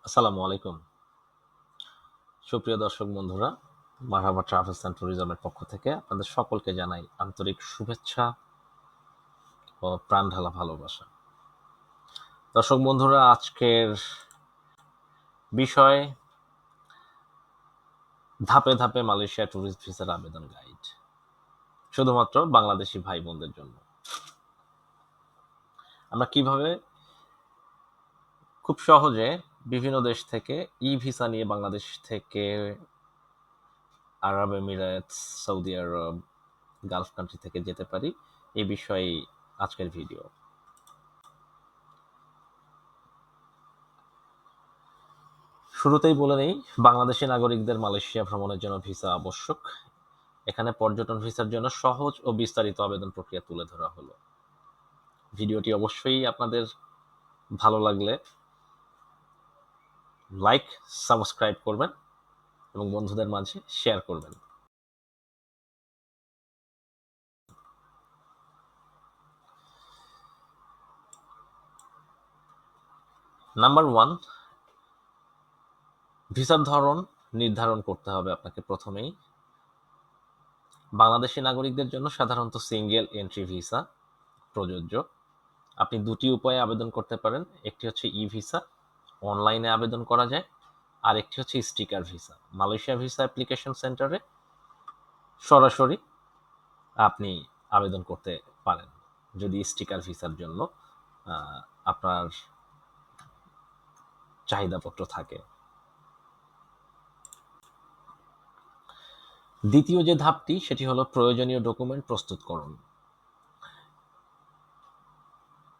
আসসালামু আলাইকুম। সুপ্রিয় দর্শক বন্ধুরা, মারহাবা ট্রাভেলস অ্যান্ড ট্যুরিজমের পক্ষ থেকে আপনাদের সকলকে জানাই আন্তরিক শুভেচ্ছা ও প্রাণঢালা ভালোবাসা। দর্শক বন্ধুরা, আজকের বিষয় ধাপে ধাপে মালয়েশিয়া ট্যুরিস্ট ভিসার আবেদন গাইড। শুধুমাত্র বাংলাদেশি ভাই বোনদের জন্য। আমরা কিভাবে খুব সহজে বিভিন্ন দেশ থেকে ভিসা নিয়ে বাংলাদেশ থেকে আরব এমিরেটস, সৌদি আরব, গালফ কান্ট্রি থেকে যেতে পারি, এই বিষয়েই আজকের ভিডিও। শুরুতেই বলে নেই, বাংলাদেশি নাগরিকদের মালয়েশিয়া ভ্রমণের জন্য ভিসা আবশ্যক। এখানে পর্যটন ভিসার জন্য সহজ ও বিস্তারিত আবেদন প্রক্রিয়া তুলে ধরা হলো। ভিডিওটি অবশ্যই আপনাদের ভালো লাগলে লাইক, সাবস্ক্রাইব করবেন এবং বন্ধুদের মাঝে শেয়ার করবেন। নাম্বার 1, ভিসার ধরন নির্ধারণ করতে হবে আপনাকে প্রথমেই। বাংলাদেশি নাগরিকদের জন্য সাধারণত সিঙ্গেল এন্ট্রি ভিসা প্রযোজ্য। আপনি দুটি উপায়ে আবেদন করতে পারেন। একটি হচ্ছে ভিসা, অনলাইনে আবেদন করা যায়। আর একটি হচ্ছে sticker visa. Malaysia visa application সেন্টারে সরাসরি আপনি আবেদন করতে পারেন, যদি স্টিকার ভিসার জন্য আপনার চাহিদাপত্র থাকে। দ্বিতীয় যে ধাপটি, সেটি হলো প্রয়োজনীয় ডকুমেন্ট প্রস্তুতকরণ।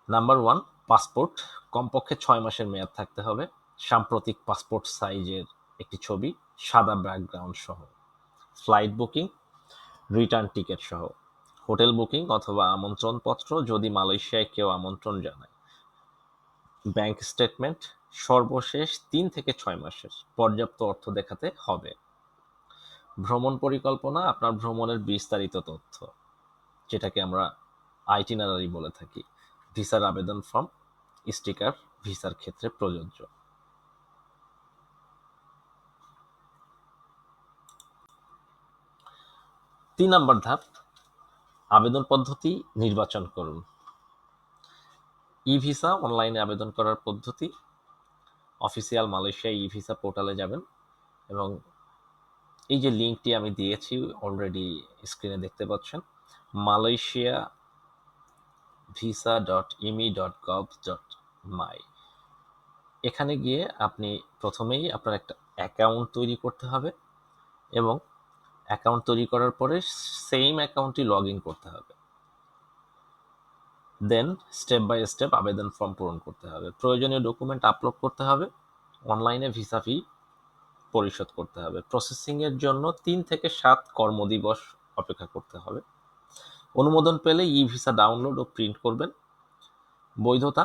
Number 1, passport. কমপক্ষে 6 মাসের মেয়াদ থাকতে হবে। সাম্প্রতিক পাসপোর্ট সাইজের একটি ছবি, সাদা ব্যাকগ্রাউন্ড সহ। ফ্লাইট বুকিং, রিটার্ন টিকিট সহ। হোটেল বুকিং অথবা আমন্ত্রণপত্র যদি মালয়েশিয়ায় কেউ আমন্ত্রণ জানায়। ব্যাংক স্টেটমেন্ট, সর্বশেষ 3 থেকে 6 মাসের পর্যাপ্ত অর্থ দেখাতে হবে। ভ্রমণ পরিকল্পনা, আপনার ভ্রমণের বিস্তারিত তথ্য, যেটাকে আমরা আইটিনারারি বলে থাকি। ভিসার আবেদন ফর্ম, স্টিকার ভিসার ক্ষেত্রে প্রযোজ্য। তিন নম্বর ধাপ, আবেদন পদ্ধতি নির্বাচন করুন। ভিসা অনলাইনে আবেদন করার পদ্ধতি, অফিসিয়াল মালয়েশিয়া ভিসা পোর্টালে যাবেন এবং এই যে লিঙ্কটি আমি দিয়েছি অলরেডি স্ক্রিনে দেখতে পাচ্ছেন, মালয়েশিয়া visa.imi.gov.my। এখানে গিয়ে আপনি প্রথমেই আপনার একটা অ্যাকাউন্ট তৈরি করতে হবে এবং অ্যাকাউন্ট তৈরি করার পরে সেম অ্যাকাউন্টটি লগ ইন করতে হবে। দেন স্টেপ বাই স্টেপ আবেদন ফর্ম পূরণ করতে হবে। প্রয়োজনীয় ডকুমেন্ট আপলোড করতে হবে। অনলাইনে ভিসা ফি পরিশোধ করতে হবে। প্রসেসিংয়ের জন্য 3 থেকে 7 কর্মদিবস অপেক্ষা করতে হবে। অনুমোদন পেলে ভিসা ডাউনলোড ও প্রিন্ট করবেন। বৈধতা,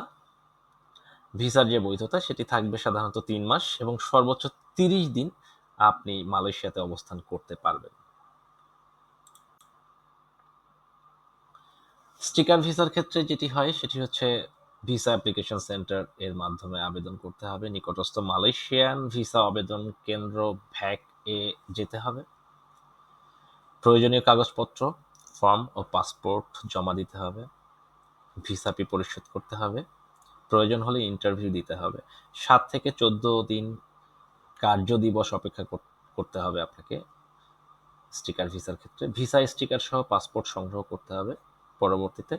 ভিসার যে বৈধতা সেটি থাকবে সাধারণত 3 মাস এবং সর্বোচ্চ 30 দিন আপনি মালয়েশিয়াতে অবস্থান করতে পারবেন। স্টিকার ভিসার ক্ষেত্রে যেটি হয় সেটি হচ্ছে ভিসা অ্যাপ্লিকেশন সেন্টার এর মাধ্যমে আবেদন করতে হবে। নিকটস্থ মালয়েশিয়ান ভিসা আবেদন কেন্দ্র ভ্যাক এ যেতে হবে। প্রয়োজনীয় কাগজপত্র, ফর্ম ও পাসপোর্ট জমা দিতে হবে। ভিসা ফি পরিশোধ করতে হবে। প্রয়োজন হলে ইন্টারভিউ দিতে হবে। 7 থেকে 14 দিন কার্য দিবস অপেক্ষা করতে হবে আপনাকে স্টিকার ভিসার ক্ষেত্রে। ভিসা স্টিকার সহ পাসপোর্ট সংগ্রহ করতে হবে পরবর্তীতে।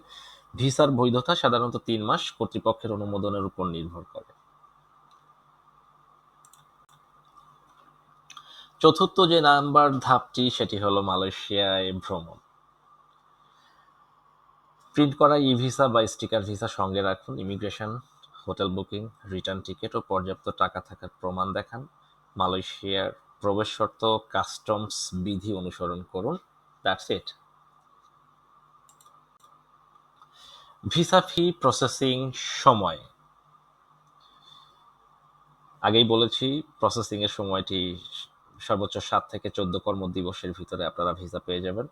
ভিসার বৈধতা সাধারণত 3 মাস, কর্তৃপক্ষের অনুমোদনের উপর নির্ভর করে। চতুর্থ যে নাম্বার ধাপটি সেটি হলো মালয়েশিয়ায় ভ্রমণ। প্রিন্ট করা ভিসা বা স্টিকার ভিসা সঙ্গে রাখুন। Immigration, hotel booking, return ticket ও পর্যাপ্ত টাকা থাকার প্রমাণ দেখান। মালয়েশিয়ার প্রবেশ শর্ত, কাস্টমস বিধি অনুসরণ করুন। That's it. Visa fee processing সময়, আগেই বলেছি প্রসেসিং এর সময়টি সর্বোচ্চ 7 থেকে 14 কর্মদিবসের ভিতরে আপনারা ভিসা পেয়ে যাবেন।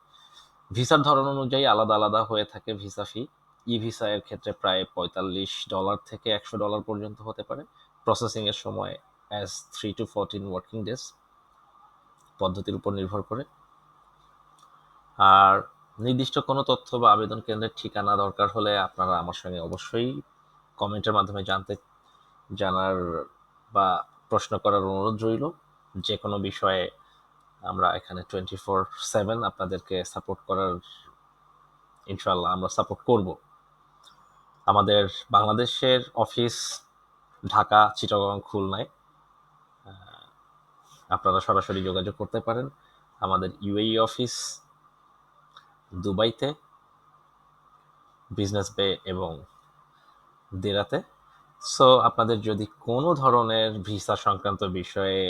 ভিসার ধরন অনুযায়ী আলাদা আলাদা হয়ে থাকে ভিসা ফি। ভিসা এর ক্ষেত্রে প্রায় $45 থেকে $100 পর্যন্ত হতে পারে। প্রসেসিং এর সময় অ্যাজ 3 to 14 ওয়ার্কিং ডেজ পদ্ধতির উপর নির্ভর করে। আর নির্দিষ্ট কোনো তথ্য বা আবেদন কেন্দ্রের ঠিকানা দরকার হলে আপনারা আমার সঙ্গে অবশ্যই কমেন্টের মাধ্যমে জানার বা প্রশ্ন করার অনুরোধ রইল। যে কোনো বিষয়ে আমরা এখানে 24/7 আপনাদেরকে সাপোর্ট করার, ইনশাল্লাহ আমরা সাপোর্ট করব। আমাদের বাংলাদেশের অফিস ঢাকা, চিটাগং, খুলনায়। আপনারা সরাসরি যোগাযোগ করতে পারেন। আমাদের ইউএই অফিস দুবাইতে, বিজনেস বে এবং দেরাতে। সো আপনাদের যদি কোনো ধরনের ভিসা সংক্রান্ত বিষয়ে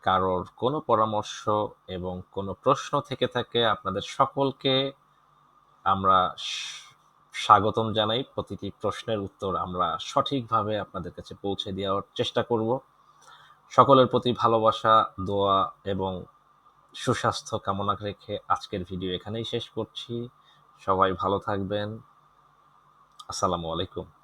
কারোর কোনো পরামর্শ এবং কোনো প্রশ্ন থেকে থাকে, আপনাদের সকলকে আমরা স্বাগতম জানাই। প্রতিটি প্রশ্নের উত্তর আমরা সঠিকভাবে আপনাদের কাছে পৌঁছে দেওয়ার চেষ্টা করব। সকলের প্রতি ভালোবাসা, দোয়া এবং সুস্বাস্থ্য কামনা রেখে আজকের ভিডিও এখানেই শেষ করছি। সবাই ভালো থাকবেন। আসসালামু আলাইকুম।